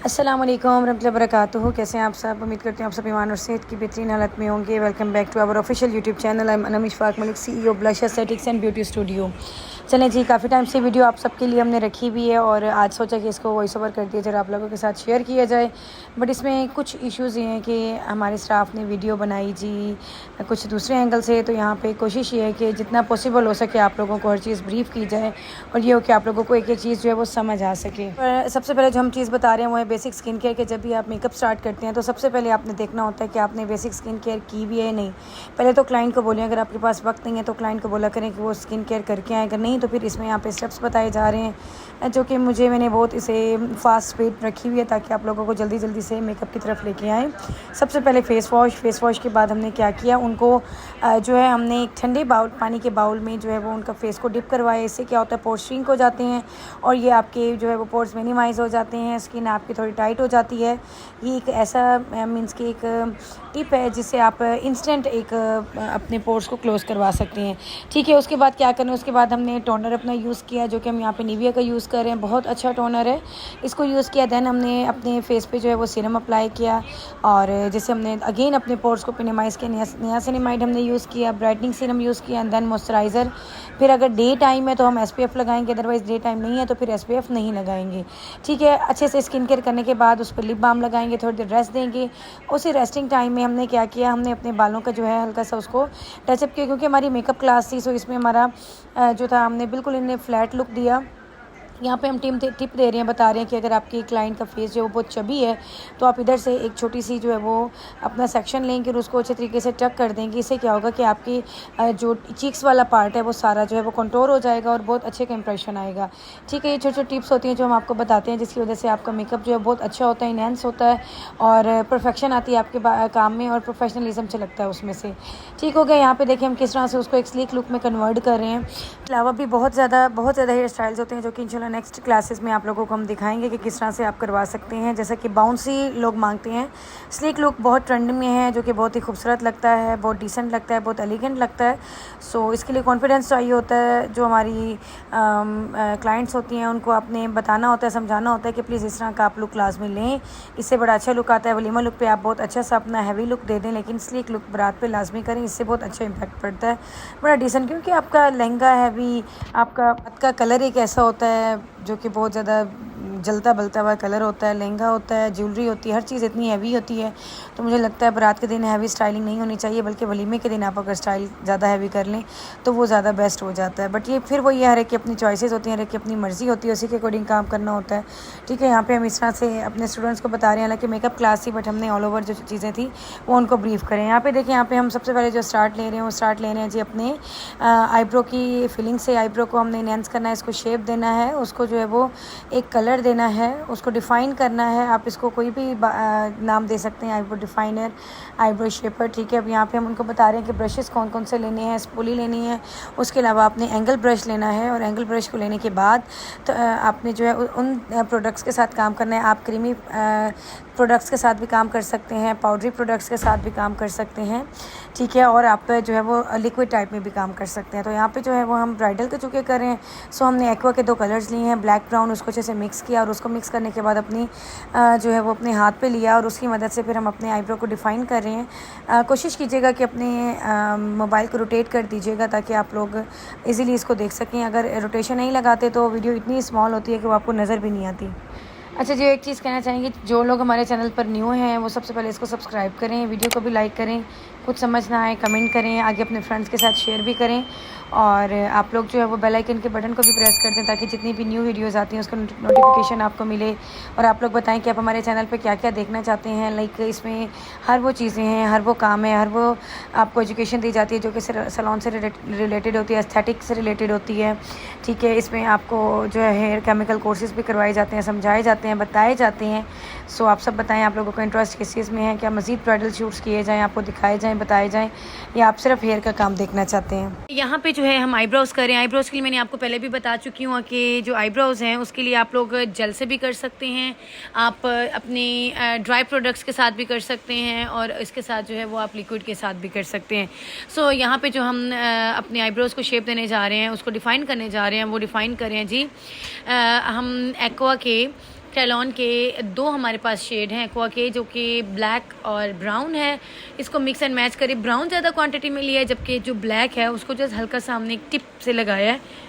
अस्सलाम वालेकुम रहमतुल्लाहि व बरकातुहू। कैसे हैं आप सब? उम्मीद करते हैं आप सब ईमान और सेहत की बेहतरीन हालत में होंगे। Welcome back to our official YouTube channel. I am Anam Ishfaq Malik, CEO Blush Aesthetics and Beauty Studio. चलें जी, काफ़ी टाइम से वीडियो आप सबके लिए हमने रखी हुई है और आज सोचा कि इसको वॉइस ओवर कर दिया जाए, आप लोगों के साथ शेयर किया जाए। बट इसमें कुछ इश्यूज़ ये हैं कि हमारे स्टाफ ने वीडियो बनाई जी कुछ दूसरे एंगल से, तो यहाँ पे कोशिश ये है कि जितना पॉसिबल हो सके आप लोगों को हर चीज़ ब्रीफ़ की जाए और ये हो कि आप लोगों को एक एक चीज़ जो है वो समझ आ सके। पर सबसे पहले जो हम चीज़ बता रहे हैं वो है बेसिक स्किन केयर के। जब भी आप मेकअप स्टार्ट करते हैं तो सबसे पहले आपने देखना होता है कि आपने बेसिक स्किन केयर की भी है नहीं। पहले तो क्लाइंट को बोलें, अगर आपके पास वक्त नहीं है तो क्लाइंट को बोला करें कि वो स्किन केयर करके आए, अगर नहीं तो फिर इसमें यहाँ पे स्टेप्स बताए जा रहे हैं जो कि मैंने बहुत इसे फास्ट स्पीड रखी हुई है ताकि आप लोगों को जल्दी जल्दी से मेकअप की तरफ लेके आएँ। सबसे पहले फेस वॉश के बाद हमने क्या किया, उनको जो है हमने एक ठंडे पानी के बाउल में जो है वो उनका फेस को डिप करवाया। इससे क्या होता है, पोर्स श्रिंक हो जाते हैं और ये आपके जो है वो पोर्स मिनिमाइज़ हो जाते हैं, स्किन आपकी थोड़ी टाइट हो जाती है। ये एक ऐसा मीन्स की एक टिप है जिससे आप इंस्टेंट एक अपने पोर्स को क्लोज़ करवा सकते हैं। ठीक है, उसके बाद क्या करना है, उसके बाद हमने टोनर अपना यूज़ किया जो कि हम यहाँ पे निविया का यूज़ कर रहे हैं। बहुत अच्छा टोनर है, इसको यूज़ किया। दैन हमने अपने फेस पे जो है वो सीरम अप्लाई किया और जैसे हमने अगेन अपने पोर्स को मिनिमाइज़ किया, नियासिनामाइड हमने यूज़ किया, ब्राइटनिंग सीरम यूज़ किया एंड देन मॉइस्चराइज़र। फिर अगर डे टाइम है तो हम SPF लगाएंगे, अदरवाइज़ डे टाइम नहीं है तो फिर SPF नहीं लगाएंगे। ठीक है, अच्छे से स्किन केयर करने के बाद उस पर लिप बाम लगाएंगे, थोड़ी देर रेस्ट देंगे। उसी रेस्टिंग टाइम में हमने क्या किया, हमने अपने बालों का जो है हल्का सा उसको टचअप किया क्योंकि हमारी मेकअप क्लास थी, सो इसमें हमारा जो था हमने बिल्कुल इन्हें फ्लैट लुक दिया। यहाँ पे हम टिप दे रहे हैं, बता रहे हैं कि अगर आपकी क्लाइंट का फेस जो है वो बहुत चबी है तो आप इधर से एक छोटी सी जो है वो अपना सेक्शन लेंगे और उसको अच्छे तरीके से टक कर देंगे। इससे क्या होगा कि आपकी जो चीक्स वाला पार्ट है वो सारा जो है वो कंटूर हो जाएगा और बहुत अच्छे का इंप्रेशन आएगा। ठीक है, ये छोटी छोटी टिप्स होती हैं जो हम आपको बताते हैं जिसकी वजह से आपका मेकअप जो है बहुत अच्छा होता है, इनहेंस होता है और परफेक्शन आती है आपके काम में और प्रोफेशनलिज्म झलकता है उसमें से। ठीक हो गया। यहाँ पे देखिए हम किस तरह से उसको एक स्लीक लुक में कन्वर्ट कर रहे हैं। अलावा भी बहुत ज़्यादा हेयर स्टाइल्स होते हैं जो कि इंशाल्लाह नेक्स्ट क्लासेस में आप लोगों को हम दिखाएंगे कि किस तरह से आप करवा सकते हैं। जैसा कि बाउंसी लोग मांगते हैं, स्लीक लुक बहुत ट्रेंड में है जो कि बहुत ही खूबसूरत लगता है, बहुत डिसेंट लगता है, बहुत एलिगेंट लगता है। सो इसके लिए कॉन्फिडेंस चाहिए होता है। जो हमारी क्लाइंट्स होती हैं उनको आपने बताना होता है, समझाना होता है कि प्लीज़ इस तरह का आप लुक लाजमी लें, इससे बड़ा अच्छा लुक आता है। वलीमा लुक पे आप बहुत अच्छा सा अपना हैवी लुक दे दें, लेकिन स्लीक लुक बारात पे लाजमी करें, इससे बहुत अच्छा इम्पैक्ट पड़ता है, बड़ा डिसेंट। क्योंकि आपका लहंगा हैवी, आपका कलर एक ऐसा होता है जो कि बहुत ज़्यादा जलता बलता हुआ कलर होता है, लहंगा होता है, ज्वेलरी होती है, हर चीज़ इतनी हैवी होती है। तो मुझे लगता है बारात के दिन हैवी स्टाइलिंग नहीं होनी चाहिए, बल्कि वलीमे के दिन आप अगर स्टाइल ज़्यादा हैवी कर लें तो वो ज़्यादा बेस्ट हो जाता है। बट ये फिर वो ये हर एक की अपनी चॉइसेस होती हैं, हर एक की अपनी मर्ज़ी होती है, उसी के अकॉर्डिंग काम करना होता है। ठीक है, यहाँ पे हम इस तरह से अपने स्टूडेंट्स को बता रहे हैं, हालांकि मेकअप क्लास थी बट हमने ऑल ओवर जो चीज़ें थी वो उनको ब्रीफ करें। यहाँ पे देखिए, यहाँ पे हम सबसे पहले जो स्टार्ट ले रहे हैं जी अपने आईब्रो की फिलिंग से। आईब्रो को हमने इनहेंस करना है, इसको शेप देना है, उसको जो है वो एक कलर देना है, उसको डिफ़ाइन करना है। आप इसको कोई भी नाम दे सकते हैं, आईब्रो डिफ़ाइनर, आईब्रो शेपर। ठीक है, अब यहाँ पे हम उनको बता रहे हैं कि ब्रशेस कौन कौन से लेने हैं, स्पूली लेनी है, उसके अलावा आपने एंगल ब्रश लेना है और एंगल ब्रश को लेने के बाद तो आपने जो है उन प्रोडक्ट्स के साथ काम करना है। आप क्रीमी प्रोडक्ट्स के साथ भी काम कर सकते हैं, पाउडरी प्रोडक्ट्स के साथ भी काम कर सकते हैं। ठीक है, और आप जो है वो लिक्विड टाइप में भी काम कर सकते हैं। तो यहाँ पे जो है वो हम ब्राइडल के चुके कर रहे हैं। सो हमने एक्वा के 2 कलर्स लिए हैं, ब्लैक ब्राउन, उसको अच्छे से मिक्स किया और उसको मिक्स करने के बाद अपनी जो है वो अपने हाथ पे लिया और उसकी मदद से फिर हम अपने आईब्रो को डिफ़ाइन कर रहे हैं। कोशिश कीजिएगा कि अपने मोबाइल को रोटेट कर दीजिएगा ताकि आप लोग इजीली इसको देख सकें। अगर रोटेशन नहीं लगाते तो वीडियो इतनी स्मॉल होती है कि वो आपको नज़र भी नहीं आती। अच्छा जी, एक चीज़ कहना चाहेंगे, जो लोग हमारे चैनल पर न्यू हैं वो सबसे पहले इसको सब्सक्राइब करें, वीडियो को भी लाइक करें, कुछ समझ ना आए कमेंट करें, आगे अपने फ्रेंड्स के साथ शेयर भी करें और आप लोग जो है वो बेल आइकन के बटन को भी प्रेस कर दें ताकि जितनी भी न्यू वीडियोस आती हैं उसका नोटिफिकेशन आपको मिले। और आप लोग बताएं कि आप हमारे चैनल पे क्या क्या देखना चाहते हैं। लाइक इसमें हर वो चीज़ें हैं, हर वो काम है, हर वो आपको एजुकेशन दी जाती है जो कि सैलून से रिलेटेड होती है, एस्थेटिक से रिलेटेड होती है। ठीक है, इसमें आपको जो है हेयर केमिकल कोर्सेज़ भी करवाए जाते हैं, समझाए जाते हैं, बताए जाते हैं। सो आप सब बताएं आप लोगों को इंटरेस्ट किस चीज़ में है, क्या मज़ीद ब्राइडल शूट्स किए जाएँ, आपको दिखाए जाएँ, बताए जाएँ, या आप सिर्फ हेयर का काम देखना चाहते हैं। यहाँ पे जो है हम आईब्रोज़ करें। आईब्रोज़ के लिए मैंने आपको पहले भी बता चुकी हूँ कि जो आईब्रोज़ हैं उसके लिए आप लोग जेल से भी कर सकते हैं, आप अपने ड्राई प्रोडक्ट्स के साथ भी कर सकते हैं और इसके साथ जो है वो आप लिक्विड के साथ भी कर सकते हैं। सो यहाँ पे जो हम अपने आईब्रोज़ को शेप देने जा रहे हैं, उसको डिफ़ाइन करने जा रहे हैं, वो डिफ़ाइन करें जी हम एक्वा के टेलॉन के दो हमारे पास शेड हैं एक्वा के, जो कि ब्लैक और ब्राउन है। इसको मिक्स एंड मैच करें। ब्राउन ज़्यादा क्वांटिटी में लिया है, जबकि जो ब्लैक है उसको जस्ट हल्का सा हमने एक टिप से लगाया है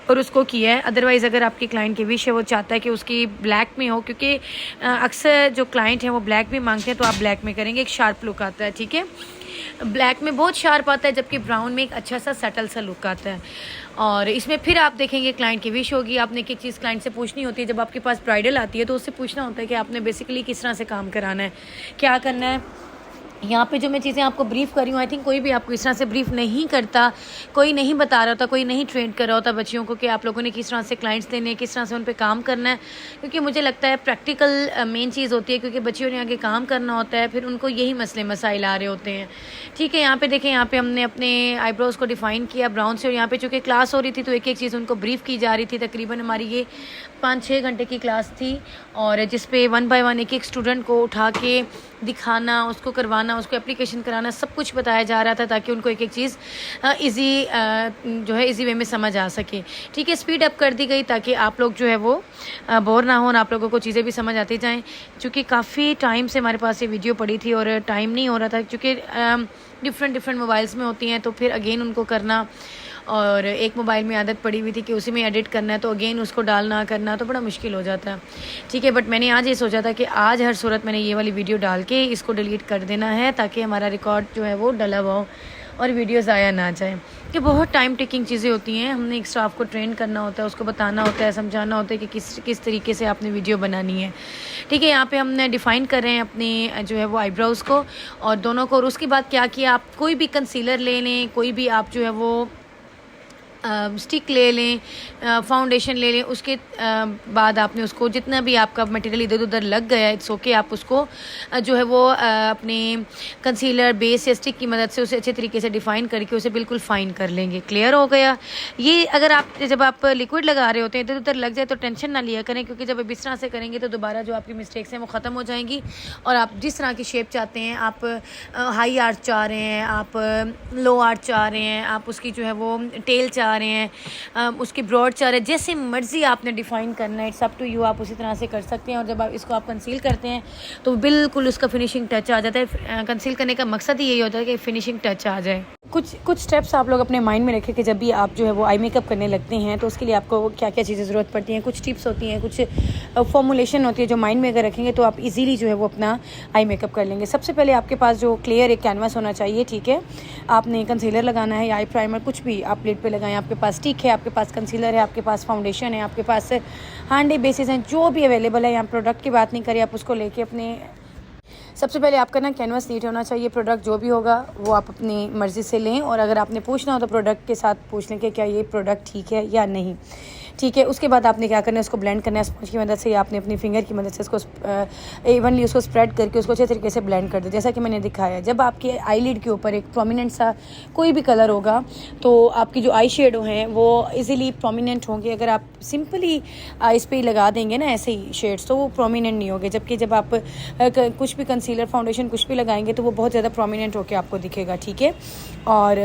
और उसको किया है। अदरवाइज़ अगर आपकी क्लाइंट की विश है, वो चाहता है कि उसकी ब्लैक में हो, क्योंकि अक्सर जो क्लाइंट हैं वो ब्लैक भी मांगते हैं, तो आप ब्लैक में करेंगे, एक शार्प लुक आता है। ठीक है, ब्लैक में बहुत शार्प आता है, जबकि ब्राउन में एक अच्छा सा सटल सा लुक आता है। और इसमें फिर आप देखेंगे क्लाइंट की विश होगी। आपने एक एक चीज़ क्लाइंट से पूछनी होती है। जब आपके पास ब्राइडल आती है तो उससे पूछना होता है कि आपने बेसिकली किस तरह से काम कराना है, क्या करना है। यहाँ पे जो मैं चीज़ें आपको ब्रीफ कर रही हूँ, आई थिंक कोई भी आपको इस तरह से ब्रीफ नहीं करता, कोई नहीं बता रहा होता, कोई नहीं ट्रेन कर रहा होता बच्चियों को कि आप लोगों ने किस तरह से क्लाइंट्स देने हैं, किस तरह से उन पे काम करना है। क्योंकि मुझे लगता है प्रैक्टिकल मेन चीज़ होती है, क्योंकि बच्चियों ने आगे काम करना होता है, फिर उनको यही मसले मसाइल आ रहे होते हैं। ठीक है, यहाँ पे देखें, यहाँ पे हमने अपने आईब्रोज़ को डिफ़ाइन किया ब्राउन से, और यहाँ पे चूँकि क्लास हो रही थी तो एक एक चीज़ उनको ब्रीफ की जा रही थी। तकरीबन हमारी ये 5-6 घंटे की क्लास थी, और जिसपे 1 बाय 1 एक एक स्टूडेंट को उठा के दिखाना, उसको करवाना, उसको एप्लीकेशन कराना, सब कुछ बताया जा रहा था, ताकि उनको एक एक चीज़ इजी जो है इजी वे में समझ आ सके। ठीक है, स्पीड अप कर दी गई ताकि आप लोग जो है वो बोर ना हो और आप लोगों को चीज़ें भी समझ आती जाएं। क्योंकि काफ़ी टाइम से हमारे पास ये वीडियो पड़ी थी और टाइम नहीं हो रहा था, क्योंकि डिफरेंट मोबाइल्स में होती हैं, तो फिर अगेन उनको करना, और एक मोबाइल में आदत पड़ी हुई थी कि उसी में एडिट करना है, तो अगेन उसको डालना करना तो बड़ा मुश्किल हो जाता है। ठीक है, बट मैंने आज ये सोचा था कि आज हर सूरत मैंने ये वाली वीडियो डाल के इसको डिलीट कर देना है, ताकि हमारा रिकॉर्ड जो है वो डला हुआ हो और वीडियो ज़ाया ना जाए। कि बहुत टाइम टेकिंग चीज़ें होती हैं। हमने एक स्टाफ को ट्रेन करना होता है, उसको बताना होता है, समझाना होता है कि किस तरीके से आपने वीडियो बनानी है। ठीक है, यहाँ पे हमने डिफ़ाइन कर रहे हैं अपने जो है वो आईब्रोज़ को और दोनों को। और उसके बाद क्या किया, आप कोई भी कंसीलर ले लें, कोई भी आप जो है वो स्टिक ले लें, फाउंडेशन ले लें। उसके बाद आपने उसको जितना भी आपका मटेरियल इधर उधर लग गया है, इट्स ओके, आप उसको जो है वो अपने कंसीलर बेस या स्टिक की मदद से उसे अच्छे तरीके से डिफ़ाइन करके उसे बिल्कुल फाइन कर लेंगे। क्लियर हो गया। ये अगर आप जब आप लिक्विड लगा रहे होते हैं इधर उधर लग जाए तो टेंशन ना लिया करें, क्योंकि जब इस तरह से करेंगे तो दोबारा जो आपकी मिस्टेक्स हैं वो ख़त्म हो जाएंगी। और आप जिस तरह की शेप चाहते हैं, आप हाई आर्च चाह रहे हैं, आप लो आर्च चाह रहे हैं, आप उसकी जो है वो टेल चाह रहे हैं, उसकी ब्रॉड चाह रहे हैं, जैसे मर्जी आपने डिफ़ाइन करना है, इट्स अप टू यू, आप उसी तरह से कर सकते हैं। और जब आप इसको आप कंसील करते हैं तो बिल्कुल उसका फिनिशिंग टच आ जाता है। कंसील करने का मकसद ही यही होता है कि फिनिशिंग टच आ जाए। कुछ स्टेप्स आप लोग अपने माइंड में रखें कि जब भी आप जो है वो आई मेकअप करने लगते हैं तो उसके लिए आपको क्या क्या चीज़ें ज़रूरत पड़ती हैं। कुछ टिप्स होती हैं, कुछ फॉर्मुलेशन होती है जो माइंड में अगर रखेंगे तो आप इजीली जो है वो अपना आई मेकअप कर लेंगे। सबसे पहले आपके पास जो क्लियर एक कैनवास होना चाहिए। ठीक है, आपने कंसीलर लगाना है या आई प्राइमर, कुछ भी आप प्लेट पे लगाएं। आपके पास स्टिक है, आपके पास कंसीलर है, आपके पास फाउंडेशन है, आपके पास हैंडी बेसिस हैं, जो भी अवेलेबल है। यहाँ प्रोडक्ट की बात नहीं करें, आप उसको लेके अपने सबसे पहले आपका ना कैनवास नीट होना चाहिए। प्रोडक्ट जो भी होगा वो आप अपनी मर्ज़ी से लें, और अगर आपने पूछना हो तो प्रोडक्ट के साथ पूछ लें कि क्या ये प्रोडक्ट ठीक है या नहीं। ठीक है, उसके बाद आपने क्या करना है, उसको ब्लेंड करना है स्पंज की मदद से, या आपने अपनी फिंगर की मदद से उसको इवनली उसको स्प्रेड करके उसको अच्छे तरीके से ब्लेंड कर दे, जैसा कि मैंने दिखाया। जब आपके आईलिड के ऊपर एक प्रोमिनेंट सा कोई भी कलर होगा तो आपकी जो आई शेडो हैं वो इजीली प्रोमिनेंट होंगे। अगर आप सिंपली आइस पे ही लगा देंगे ना ऐसे ही शेड्स, तो वो प्रोमिनेंट नहीं होंगे। जबकि जब आप कुछ भी कंसीलर फाउंडेशन कुछ भी लगाएंगे तो वो बहुत ज़्यादा प्रोमिनेंट होकर आपको दिखेगा। ठीक है, और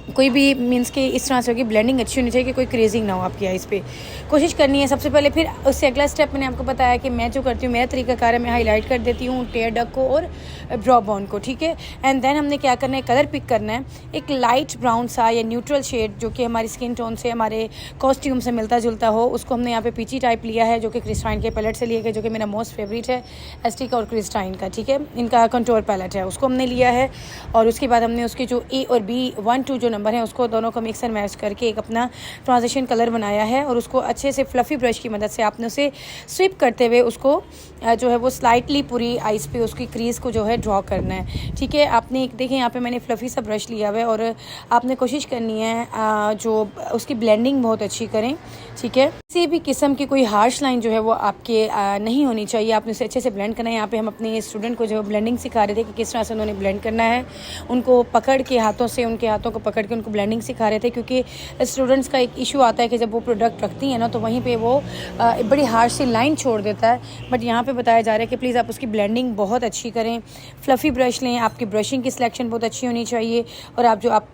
कोई भी मीन्स के इस तरह से होगी, ब्लेंडिंग अच्छी होनी चाहिए कि कोई क्रेजिंग ना हो आपकी आइज़ पे। कोशिश करनी है सबसे पहले। फिर उससे अगला स्टेप मैंने आपको बताया कि मैं जो करती हूँ, मेरा तरीकाकार है, मैं हाईलाइट कर देती हूँ टेयर डक को और ब्रो बोन को। ठीक है, एंड देन हमने क्या करना है, कलर पिक करना है, एक लाइट ब्राउन सा या न्यूट्रल शेड जो कि हमारी स्किन टोन से, हमारे कॉस्ट्यूम से मिलता जुलता हो। उसको हमने यहाँ पे पीची टाइप लिया है, जो कि क्रिस्टाइन के पैलेट से लिया गया, जो कि मेरा मोस्ट फेवरेट है, एस्टिक और क्रिस्टाइन का। ठीक है, इनका कंट्रोल पैलेट है, उसको हमने लिया है। और उसके बाद हमने उसके जो ए और बी 1-2 जो नंबर हैं उसको दोनों को मिक्स एंड मैच करके एक अपना ट्रांजिशन कलर बनाया है। और उसको अच्छे से फ्लफ़ी ब्रश की मदद से आपने उसे स्विप करते हुए उसको जो है वो स्लाइटली पूरी आइस पे उसकी क्रीज को जो है ड्रॉ करना है। ठीक है, आपने एक देखें यहाँ पे मैंने फ्लफ़ी सा ब्रश लिया हुआ है, और आपने कोशिश करनी है जो उसकी ब्लेंडिंग बहुत अच्छी करें। ठीक है, किसी भी किस्म की कोई हार्श लाइन जो है वो आपके नहीं होनी चाहिए, आपने उसे अच्छे से ब्लेंड करना है। यहाँ पे हम अपने स्टूडेंट को जो ब्लेंडिंग सिखा रहे थे कि किस तरह से उन्होंने ब्लेंड करना है। उनको पकड़ के हाथों से, उनके हाथों को पकड़ बैठ के उनको ब्लेंडिंग सिखा रहे थे, क्योंकि स्टूडेंट्स का एक इशू आता है कि जब वो प्रोडक्ट रखती हैं ना तो वहीं पे वो बड़ी हार्श सी लाइन छोड़ देता है। बट यहाँ पे बताया जा रहा है कि प्लीज़ आप उसकी ब्लेंडिंग बहुत अच्छी करें, फ्लफ़ी ब्रश लें, आपकी ब्रशिंग की सिलेक्शन बहुत अच्छी होनी चाहिए, और आप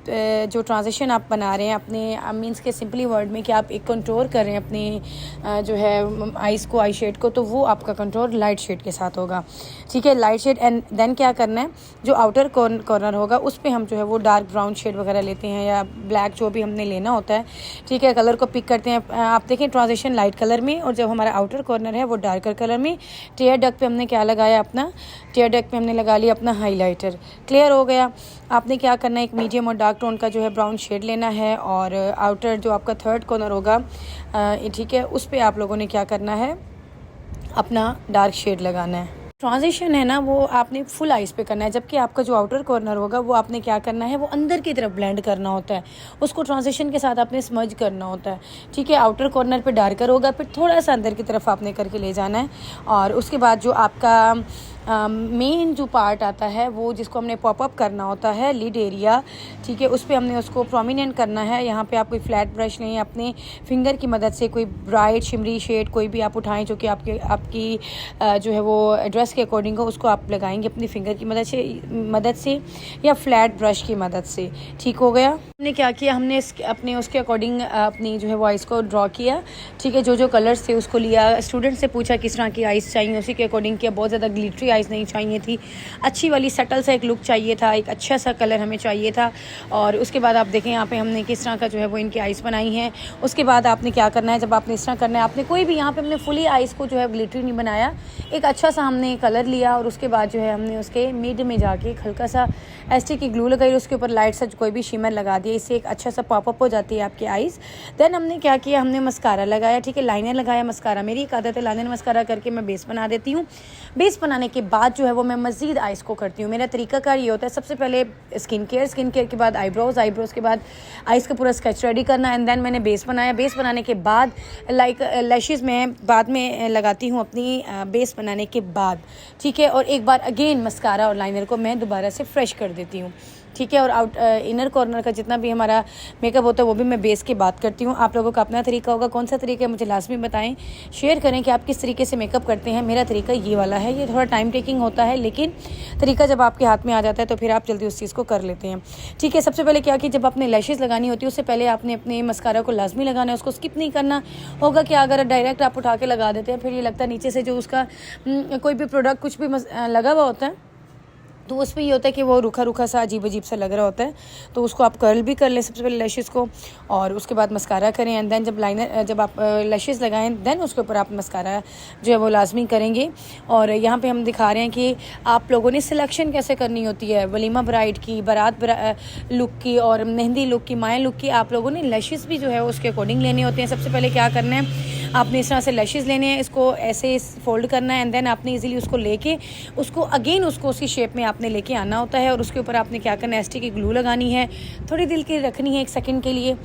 जो ट्रांजिशन आप बना रहे हैं अपने मीन्स के सिंपली वर्ड में कि आप एक कंट्रोल कर रहे हैं अपने जो है आइज़ को, आई शेड को, तो वो आपका कंट्रोल लाइट शेड के साथ होगा। ठीक है, लाइट शेड। एंड देन क्या करना है, जो आउटर कॉर्नर होगा उस पर हम जो है वो डार्क ब्राउन शेड वगैरह लेते हैं या ब्लैक, जो भी हमने लेना होता है। ठीक है, कलर को पिक करते हैं। आप देखें ट्रांजिशन लाइट कलर में, और जब हमारा आउटर कॉर्नर है वो डार्कर कलर में। टेयर डक पे हमने क्या लगाया, अपना टेयर डक पे हमने लगा लिया अपना हाईलाइटर। क्लियर हो गया। आपने क्या करना है, एक मीडियम और डार्क टोन का जो है ब्राउन शेड लेना है, और आउटर जो आपका थर्ड कॉर्नर होगा, ठीक है, उस पर आप लोगों ने क्या करना है, अपना डार्क शेड लगाना है। ट्रांजिशन है ना वो आपने फुल आइज़ पे करना है, जबकि आपका जो आउटर कॉर्नर होगा वो आपने क्या करना है, वो अंदर की तरफ ब्लेंड करना होता है, उसको ट्रांजिशन के साथ आपने स्मर्ज करना होता है। ठीक है, आउटर कॉर्नर पे डार्कर होगा, फिर थोड़ा सा अंदर की तरफ आपने करके ले जाना है, और उसके बाद जो आपका मेन जो पार्ट आता है वो जिसको हमने पॉपअप करना होता है, लिड एरिया, ठीक है, उस पर हमने उसको प्रोमिनेंट करना है। यहाँ पे आप कोई फ्लैट ब्रश लें, अपने फिंगर की मदद से कोई ब्राइट शिमरी शेड कोई भी आप उठाएं जो कि आपकी जो है वो ड्रेस के अकॉर्डिंग हो, उसको आप लगाएंगे अपनी फिंगर की मदद से या फ्लैट ब्रश की मदद से। ठीक हो गया। हमने क्या किया, हमने अपने उसके अकॉर्डिंग अपनी जो है वो आइज़ को ड्रॉ किया। ठीक है, जो कलर्स थे उसको लिया, स्टूडेंट से पूछा किस तरह की आइज़ चाहिए, उसी के अकॉर्डिंग किया। बहुत ज़्यादा ग्लिटरी आइज़ नहीं चाहिए थी, अच्छी वाली सटल सा एक लुक चाहिए था, एक अच्छा सा कलर हमें चाहिए था। और उसके बाद आप देखें यहाँ पे हमने किस तरह का जो है वो इनकी आइज़ बनाई है। उसके बाद आपने क्या करना है, जब आपने इस तरह करना है, आपने कोई भी यहाँ पे हमने फुली आइज़ को जो है ग्लिटरी नहीं बनाया, एक अच्छा सा हमने कलर लिया, और उसके बाद जो है हमने उसके मिड में जाके हल्का सा एस्टिक की ग्लू लगाई, उसके ऊपर लाइट सा कोई भी शिमर लगा दिया, इससे एक अच्छा सा पॉपअप हो जाती है आपकी आइज़। देन हमने क्या किया, हमने मस्कारा लगाया। ठीक है, लाइनर लगाया, मस्कारा, मेरी एक आदत है लाइनर मस्कारा करके मैं बेस बना देती हूँ। बेस बनाने के बाद जो है वो मैं मज़ीद आइज़ को करती हूँ। मेरा तरीकाकार ये होता है, सबसे पहले स्किन केयर के बाद आईब्रोज़ के बाद आइज़ का पूरा स्केच रेडी करना, एंड देन मैंने बेस बनाया। बेस बनाने के बाद लैशेज़ में बाद में लगाती हूँ अपनी बेस बनाने के बाद। ठीक है, और एक बार अगेन मस्कारा और लाइनर को मैं दोबारा से फ्रेश कर देती हूँ। ठीक है, और इनर कॉर्नर का जितना भी हमारा मेकअप होता है वो भी मैं बेस की बात करती हूँ। आप लोगों का अपना तरीका होगा, कौन सा तरीका है मुझे लाजमी बताएं, शेयर करें कि आप किस तरीके से मेकअप करते हैं। मेरा तरीका ये वाला है, ये थोड़ा टाइम टेकिंग होता है, लेकिन तरीका जब आपके हाथ में आ जाता है तो फिर आप जल्दी उस चीज़ को कर लेते हैं। ठीक है, सबसे पहले क्या कि जब आपने लैशेज़ लगानी होती है उससे पहले आपने अपने मस्कारा को लाजमी लगाना है, उसको स्किप नहीं करना होगा। कि अगर डायरेक्ट आप उठा के लगा देते हैं फिर ये लगता है नीचे से जो उसका कोई भी प्रोडक्ट कुछ भी लगा हुआ होता है तो उस पर ये होता है कि वो रूखा सा अजीब सा लग रहा होता है, तो उसको आप कर्ल भी कर लें सबसे पहले लैशेज़ को, और उसके बाद मस्कारा करें। एंड देन जब आप लैशेज़ लगाएं देन उसके ऊपर आप मस्कारा जो है वो लाजमी करेंगे। और यहाँ पे हम दिखा रहे हैं कि आप लोगों ने सिलेक्शन कैसे करनी होती है वलीमा ब्राइड की, बारात लुक की और मेहंदी लुक की, माया लुक की। आप लोगों ने लैशेज़ भी जो है उसके अकॉर्डिंग लेने होते हैं। सबसे पहले क्या करना है, आपने इस तरह से लैशेज़ लेने हैं, इसको ऐसे फोल्ड करना है, एंड देन आपने इजीली उसको लेके उसको अगेन उसको उसी शेप में आपने लेके आना होता है। और उसके ऊपर आपने क्या करना है, एस्टिक की ग्लू लगानी है, थोड़ी देर के लिए रखनी है, 1 सेकंड के लिए,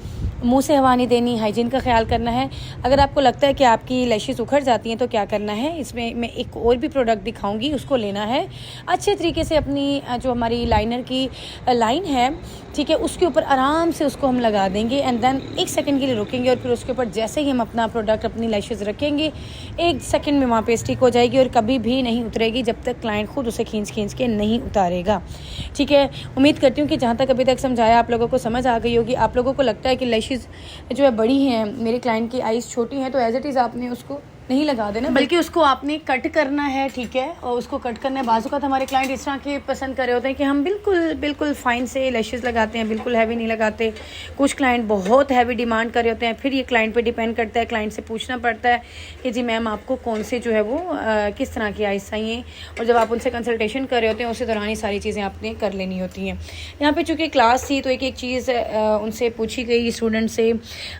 मुंह से हवा नहीं देनी, हाइजीन का ख्याल करना है। अगर आपको लगता है कि आपकी लैशेज़ उखड़ जाती हैं तो क्या करना है, इसमें मैं एक और भी प्रोडक्ट दिखाऊंगी, उसको लेना है अच्छे तरीके से अपनी जो हमारी लाइनर की लाइन है, ठीक है, उसके ऊपर आराम से उसको हम लगा देंगे, एंड देन 1 सेकंड के लिए रुकेंगे, और फिर उसके ऊपर जैसे ही हम अपना प्रोडक्ट अपनी लैशेज़ रखेंगे 1 सेकंड में वहाँ पे स्टिक हो जाएगी और कभी भी नहीं उतरेगी जब तक क्लाइंट खुद उसे खींच के नहीं उतारेगा। ठीक है, उम्मीद करती हूँ कि जहाँ तक अभी तक समझाया आप लोगों को समझ आ गई होगी। आप लोगों को लगता है कि लैशेज़ जो है बड़ी हैं, मेरे क्लाइंट की आइज़ छोटी हैं, तो एज इट इज़ आपने उसको नहीं लगा देना, बल्कि उसको आपने कट करना है। ठीक है, और उसको कट करना है। बाज़ औक़ात हमारे क्लाइंट इस तरह के पसंद कर रहे होते हैं कि हम बिल्कुल फ़ाइन से लैशेज़ लगाते हैं, बिल्कुल हैवी नहीं लगाते। कुछ क्लाइंट बहुत हैवी डिमांड कर रहे होते हैं, फिर ये क्लाइंट पे डिपेंड करता है, क्लाइंट से पूछना पड़ता है कि जी मैम आपको कौन से जो है वो किस तरह की आइज़ चाहिए, और जब आप उनसे कंसल्टेशन कर रहे होते हैं उसी दौरान ये सारी चीज़ें आपने कर लेनी होती हैं। यहाँ पर चूँकि क्लास थी तो एक चीज़ उनसे पूछी गई स्टूडेंट से,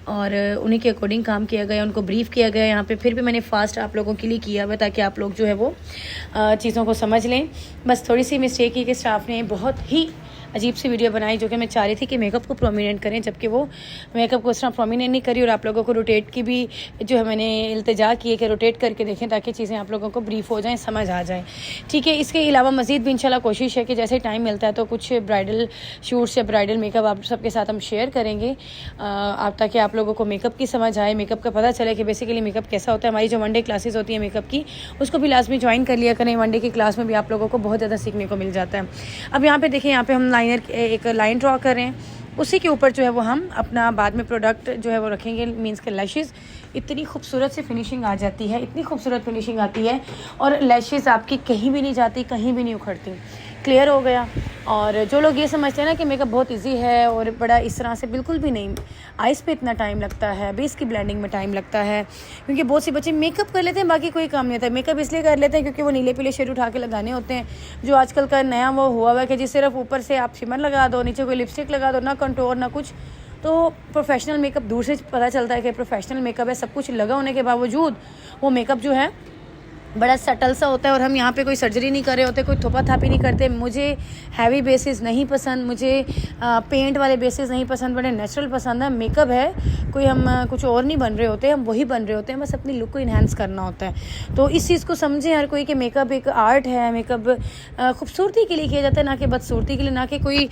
और उन्हीं के अकॉर्डिंग काम किया गया, उनको ब्रीफ किया गया। यहाँ पर फिर भी मैंने फास्ट आप लोगों के लिए किया हुआ ताकि आप लोग जो है वो चीज़ों को समझ लें। बस थोड़ी सी मिस्टेक की कि स्टाफ ने बहुत ही अजीब सी वीडियो बनाई जो कि मैं चाह रही थी कि मेकअप को प्रोमिनेंट करें, जबकि वो मेकअप को उस तरह प्रोमिनेंट नहीं करी। और आप लोगों को रोटेट की भी जो है मैंने इल्तिजा की है कि रोटेट करके देखें ताकि चीज़ें आप लोगों को ब्रीफ हो जाएँ, समझ आ जाए। ठीक है, इसके अलावा मज़ीद भी इंशाल्लाह कोशिश है कि जैसे टाइम मिलता है तो कुछ ब्राइडल शूट्स या ब्राइडल मेकअप आप सबके साथ हम शेयर करेंगे, आप ताकि आप लोगों को मेकअप की समझ आए, मेकअप का पता चले कि बेसिकली मेकअप कैसा होता है। हमारी जो वनडे क्लासेस होती है मेकअप की, उसको भी लाजमी ज्वाइन कर लिया करें। वनडे की क्लास में भी आप लोगों को बहुत ज़्यादा सीखने को मिल जाता है। अब यहाँ पे देखें, यहाँ पे हम लाइनर एक लाइन ड्रॉ कर रहे हैं, उसी के ऊपर जो है वो हम अपना बाद में प्रोडक्ट जो है वो रखेंगे, मीन्स के लैशेज़। इतनी खूबसूरत सी फिनिशिंग आ जाती है, इतनी खूबसूरत फिनिशिंग आती है और लैशेज़ आपकी कहीं भी नहीं जाती, कहीं भी नहीं उखड़ती। क्लियर हो गया। और जो लोग ये समझते हैं ना कि मेकअप बहुत इजी है और बड़ा, इस तरह से बिल्कुल भी नहीं। आइस पे इतना टाइम लगता है, बेस की ब्लेंडिंग में टाइम लगता है, क्योंकि बहुत सी बच्चे मेकअप कर लेते हैं, बाकी कोई काम नहीं होता। मेकअप इसलिए कर लेते हैं क्योंकि वो नीले पीले शेड उठा के लगाने होते हैं, जो आजकल का नया वो हुआ हुआ है कि जी सिर्फ ऊपर से आप शिमर लगा दो, नीचे कोई लिपस्टिक लगा दो, ना कंटूर ना कुछ। तो प्रोफेशनल मेकअप दूर से पता चलता है कि प्रोफेशनल मेकअप है, सब कुछ लगा होने के बावजूद वो मेकअप जो है बड़ा सटल सा होता है। और हम यहाँ पे कोई सर्जरी नहीं कर रहे होते, कोई थोपा थापी नहीं करते। मुझे हैवी बेसिस नहीं पसंद, मुझे पेंट वाले बेसिस नहीं पसंद, बड़े नेचुरल पसंद है। मेकअप है, कोई हम कुछ और नहीं बन रहे होते, हम वही बन रहे होते हैं, बस अपनी लुक को इन्हांस करना होता है। तो इस चीज़ को समझें हर कोई कि मेकअप एक आर्ट है, मेकअप खूबसूरती के लिए किया जाता है, ना कि बदसूरती के लिए, ना कि कोई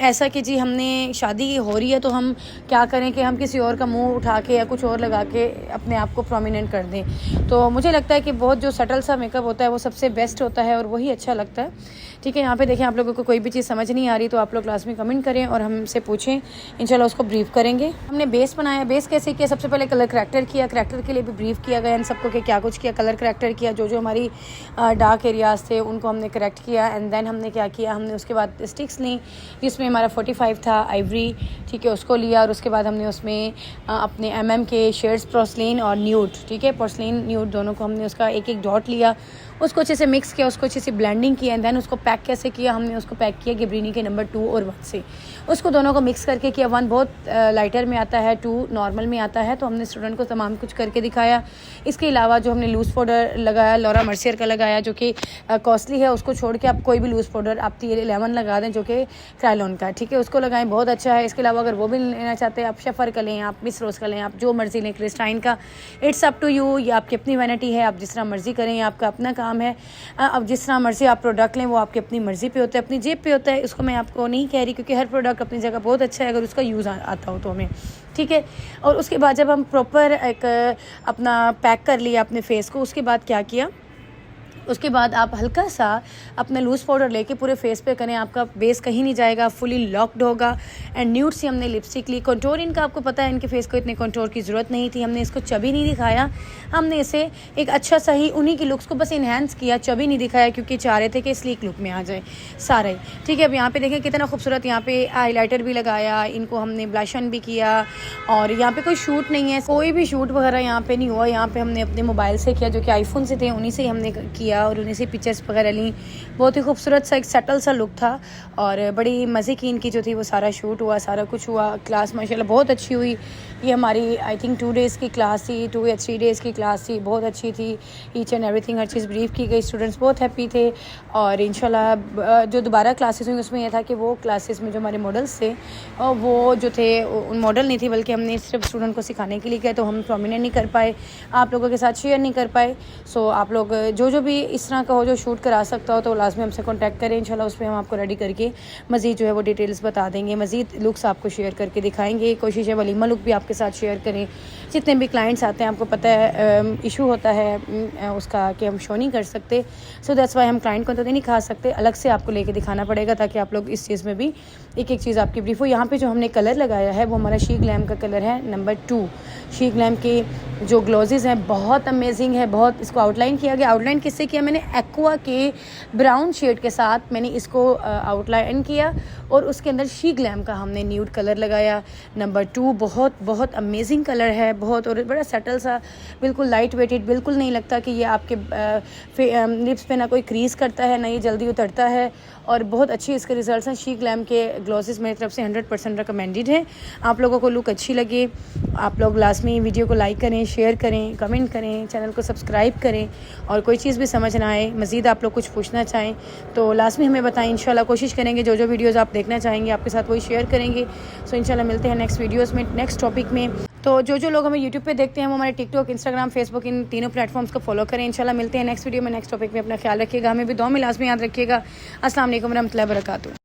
ऐसा कि जी हमने शादी हो रही है तो हम क्या करें कि हम किसी और का मुँह उठा के या कुछ और लगा के अपने आप को प्रोमिनेंट कर दें। तो मुझे लगता है कि बहुत जो सटल सा मेकअप होता है वो सबसे बेस्ट होता है और वही अच्छा लगता है। ठीक है, यहाँ पे देखें, आप लोगों को कोई भी चीज़ समझ नहीं आ रही तो आप लोग क्लास में कमेंट करें और हमसे पूछें, इंशाल्लाह उसको ब्रीफ करेंगे। हमने बेस बनाया, बेस कैसे किया? सबसे पहले कलर करैक्टर किया, करैक्टर के लिए भी ब्रीफ किया गया इन सबको कि क्या कुछ किया। कलर करैक्टर किया, जो हमारी डार्क एरियाज थे उनको हमने करेक्ट किया। एंड देन हमने क्या किया, हमने उसके बाद स्टिक्स ली जिसमें हमारा 45 था आइवरी, ठीक है, उसको लिया। और उसके बाद हमने उसमें अपने MM के शेड्स पोर्सलिन और न्यूड, ठीक है, पोर्सलिन न्यूड दोनों को हमने उसका एक एक डॉट लिया, उसको अच्छे से मिक्स किया, उसको अच्छे से ब्लेंडिंग किया। एंड देन उसको पैक कैसे किया, हमने उसको पैक किया गिबरीनी के नंबर 2 और 1 से, उसको दोनों को मिक्स करके किया। 1 बहुत लाइटर में आता है, 2 नॉर्मल में आता है। तो हमने स्टूडेंट को तमाम कुछ करके दिखाया। इसके अलावा जो हमने लूज़ पाउडर लगाया, लॉरा मर्सियर का लगाया, जो कि कॉस्टली है, उसको छोड़ के आप कोई भी लूज़ पाउडर आप Tier 11 लगा दें जो कि क्रायलॉन का, ठीक है, उसको लगाएं, बहुत अच्छा है। इसके अलावा अगर वो भी लेना चाहते हैं आप शेफर का लें, आप मिस रोज़ का लें, आप जो मर्ज़ी लें, क्रिस्टाइन का, इट्स अप टू यू, ये आपकी अपनी वैनिटी है, आप जिस तरह मर्ज़ी करें, आपका अपना काम है। अब जिस तरह मर्ज़ी आप प्रोडक्ट लें वो आपकी अपनी मर्ज़ी पे होता है, अपनी जेब पे होता है। उसको मैं आपको नहीं कह रही क्योंकि हर प्रोडक्ट अपनी जगह बहुत अच्छा है अगर उसका यूज़ आता हो तो हमें, ठीक है। और उसके बाद जब हम प्रॉपर एक अपना पैक कर लिया अपने फेस को, उसके बाद क्या किया, उसके बाद आप हल्का सा अपना लूज़ पाउडर लेके पूरे फेस पे करें, आपका बेस कहीं नहीं जाएगा, फुली लॉक्ड होगा। एंड न्यूड से हमने लिपस्टिक ली। कंटूर इनका आपको पता है, इनके फेस को इतने कंटूर की ज़रूरत नहीं थी, हमने इसको चबी नहीं दिखाया, हमने इसे एक अच्छा सा ही उन्हीं की लुक्स को बस इन्हेंस किया, चबी नहीं दिखाया क्योंकि चाह रहे थे कि स्लीक लुक में आ जाए सारा ही, ठीक है। अब यहाँ पे देखें कितना खूबसूरत, यहाँ पे हाईलाइटर भी लगाया, इनको हमने ब्लश ऑन भी किया। और यहाँ पे कोई शूट नहीं है, कोई भी शूट वगैरह यहाँ पे नहीं हुआ, यहाँ पे हमने अपने मोबाइल से किया जो कि आईफोन से थे, उन्हीं से हमने किया और उन्हीं से पिक्चर्स वगैरह ली। बहुत ही खूबसूरत सा एक सेटल सा लुक था और बड़ी मज़े की इनकी जो थी वो सारा शूट हुआ, सारा कुछ हुआ। क्लास माशाल्लाह बहुत अच्छी हुई। ये हमारी आई थिंक 2 डेज़ की क्लास थी, 2 या 3 डेज़ की क्लास थी, बहुत अच्छी थी। Each and everything, her cheese brief की गई, स्टूडेंट्स बहुत हैप्पी थे। और इंशाल्लाह जो दोबारा क्लासेस हुई उसमें यह था कि वो क्लासेस में जो हमारे मॉडल्स थे वो जो थे उन मॉडल नहीं थी, बल्कि हमने सिर्फ स्टूडेंट को सिखाने के लिए किया, तो हम प्रोमिनेंट नहीं कर पाए, आप लोगों के साथ शेयर नहीं कर पाए। सो आप लोग जो भी इस तरह का हो जो शूट करा सकता हो तो लाजमी हमसे कॉन्टैक्ट करें, इंशाल्लाह उस पर हम आपको रेडी करके मज़ीद जो है वो डिटेल्स बता देंगे, मज़ीद लुक्स आपको शेयर करके दिखाएंगे। कोशिश है वलीमा लुक भी आपके साथ शेयर करें। जितने भी क्लाइंट्स आते हैं, आपको पता है इशू होता है उसका कि हम शो नहीं कर सकते, सो दैट्स वाई हम क्लाइंट को तो नहीं दिखा सकते, अलग से आपको लेके दिखाना पड़ेगा ताकि आप लोग इस चीज़ में भी एक एक चीज़ आपकी ब्रीफ हो। यहाँ पे जो हमने कलर लगाया है वो हमारा शी ग्लैम का कलर है नंबर 2। शी ग्लैम के जो ग्लोजेज़ हैं बहुत अमेजिंग है, बहुत इसको आउटलाइन किया गया। आउटलाइन किससे किया, मैंने एक्वा के ब्राउन शेड के साथ मैंने इसको आउटलाइन किया और उसके अंदर शी ग्लैम का हमने न्यूड कलर लगाया नंबर 2। बहुत बहुत अमेजिंग कलर है, बहुत, और बड़ा सेटल सा, बिल्कुल लाइट वेटेड, बिल्कुल नहीं लगता कि ये आपके लिप्स पे ना कोई क्रीज करता है ना ये जल्दी उतरता है, और बहुत अच्छी इसके रिजल्ट्स हैं। शी ग्लैम के ग्लॉसेस मेरी तरफ से 100% रिकमेंडेड है। आप लोगों को लुक अच्छी लगे, आप लोग लाजमी वीडियो को लाइक करें, शेयर करें, कमेंट करें, चैनल को सब्सक्राइब करें, और कोई चीज़ भी समझ ना आए, मज़ीद आप लोग कुछ पूछना चाहें तो लाजमी हमें बताएं। इंशाल्लाह कोशिश करेंगे जो वीडियोज़ आप देखना चाहेंगे आपके साथ वही शेयर करेंगे। सो इंशाल्लाह मिलते हैं नेक्स्ट वीडियोज़ में, नेक्स्ट टॉपिक में। तो जो लोग हमें यूट्यूब पे देखते हैं वो हमारे टिकटॉक, इंस्टाग्राम, फेसबुक, इन तीनों प्लेटफॉर्म्स को फॉलो करें। इंशाल्लाह मिलते हैं नेक्स्ट वीडियो में, नेक्स्ट टॉपिक में। अपना ख्याल रखिएगा, हमें भी दुआ में लाजमी याद रखिएगा। अस्सलाम वालेकुम रहमतुल्लाहि व बरकातुहू।